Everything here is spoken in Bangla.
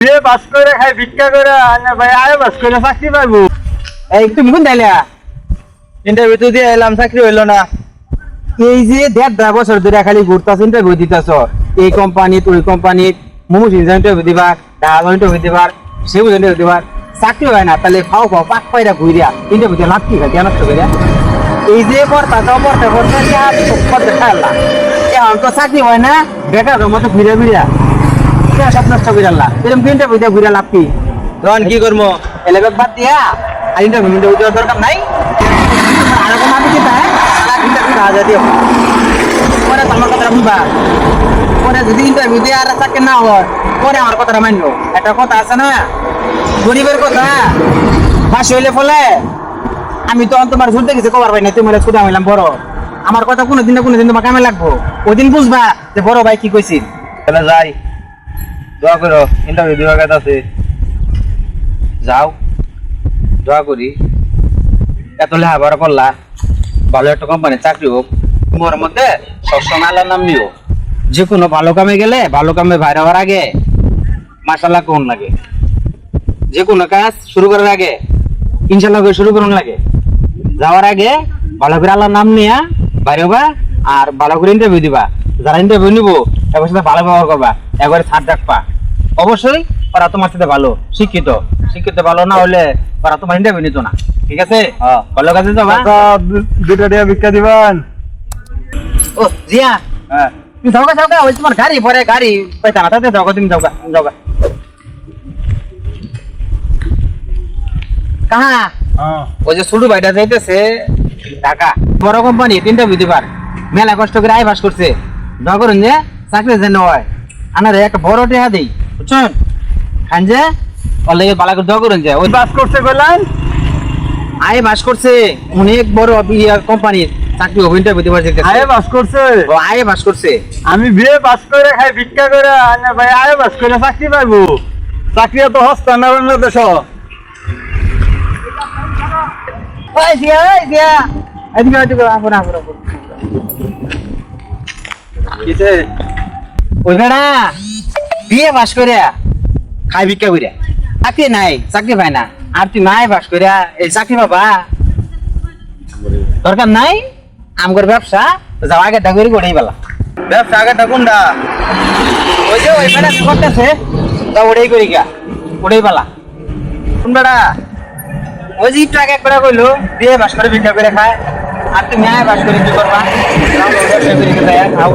বিয়ে পাস করে খাই ভিক্ষা করে না ভাই আয় পাস করে চাকরি পাইবো। এই তুমি কোন দাইলা ইন্টারভিউ তো দিয়ে এলাম, চাকরি হইলো না। এই যে 1.5 বছর ধরে খালি ঘুরতাছ ইন্টারভিউ দিতাছ, এই কোম্পানি তুই কোম্পানি মোমোস ইন্টারভিউ দিবার, ঢাকা ইন্টারভিউ দিবার, সেবু ইন্টারভিউ দিবার, চাকরি হয় না। তাহলে ফাও ফাও পাক পাইরা ঘুরিয়া ইন্টারভিউ দিয়ে লাভ কি খাই জানাস তো করে এই যে পড়তা করতে খাইলা এখন তো চাকরি হয় না, বেকার মতো ঘুরে ঘুরিয়া সব নষ্ট করে আল্লাহ এরকম ইন্টারভিউ দিয়ে ঘুরে লাভ কি? তখন কি করবো? এলাকাত বাদ দিয়া আর ইন্টারভিউ দেওয়ার দরকার নাই। আর কোনো আমি কি তাই ইন্টারভিউ হাজার দিও পরে আমার কথাটা বুঝবা। পরে যদি ইন্টারভিউ দিয়ে আর চাকরি না হয় পরে আমার কথাটা মানলো। একটা কথা আছে না, গরিবের কথা বাস হইলে ফলে আমি তো তোমার শুনতে গেছি কবার পাই না, তুমি ছুটে হইলাম বড়। আমার কথা কোনোদিন না কোনোদিন তোমার কামে লাগবো, ওই দিন বুঝবা যে বড় ভাই কি কইছিল। তাহলে যাই, দোয়া করো, ইন্টারভিউ দেওয়ার কাজ আছে। যাও, দোয়া করি। এত লেখাপড়া করলা, ভালো একটা কোম্পানি চাকরি হোক। তোমার মধ্যে সবসময় আল্লাহর নাম নিও। যে কোনো ভালো কামে গেলে, ভালো কামে বাইরে হওয়ার আগে মাশাআল্লাহ কোন লাগে। যে কোনো কাজ শুরু করার আগে ইনশাআল্লাহ করে শুরু করুন লাগে। যাওয়ার আগে ভালো করে আল্লাহর নাম নিয়া বাইরে হবা আর ভালো করে ইন্টারভিউ দিবা। যারা ইন্টারভিউ নিবো এবার সাথে ভালো ব্যবহার করবা, একবারে ছাড় রাখবা। অবশ্যই ওরা তোমার সাথে ভালো শিক্ষিত, শিক্ষিত ভালো না হলে ওরা তোমার ইন্টারভিউ নিত না। ঠিক আছে, ভালো কাজে যাবা। দুটো টাকা ভিক্ষা দিবেন। ও জিয়া, হ্যাঁ তুমি যাওগা যাওগা, ওই তোমার গাড়ি পরে গাড়ি পাইতা না, তাতে যাওগা, তুমি যাওগা যাওগা। কাহা ওই যে ছোট ভাইটা যাইতেছে ঢাকা, বড় কোম্পানি ইন্টারভিউ দিবার, মেলা কষ্ট করে আয় বাস করছে। দোয়া করুন যে চাকরি যেন হয়, আনারে একটা বড় টেহা দেই, বুঝছেন? খান যে অলরেডি বালা করে দোয়া করুন যে ওই পাস করছে বললেন, আয় বাস করছে অনেক বড় কোম্পানির চাকরি হবে, ইন্টারভিউ দিবার যেতে আয় পাস করছে। ও আয় বাস করছে। আমি বিয়ে পাস করে খাই ভিক্ষা করে না ভাই আয় পাস করে চাকরি পাইবো। চাকরি তো হস্তা না বাংলাদেশ। ওই জিয়া, ওই জিয়া, এদিকে এদিকে আপন আপন আপন। কিসে? ওই বেড়া বিয়ে বাস করে খাই ভিক্ষা করে চাকরি নাই, চাকরি পায় না। আর তুই নাই বাস করে এই চাকরি পাবা দরকার নাই। আমগর ব্যবসা যাও আগে ডাকুরি করেই বেলা ব্যবসা আগেটা কোনটা? ওই যে ওই বেড়া করতেছে তা ওটাই করি গা, ওটাই বেলা। কোন বেড়া? ওই যে একটু আগে একবার কইলো বিয়ে বাস করে ভিক্ষা করে খায়, আর তুমি আয় বাস করে কি করবা? ব্যবসা করে খাও।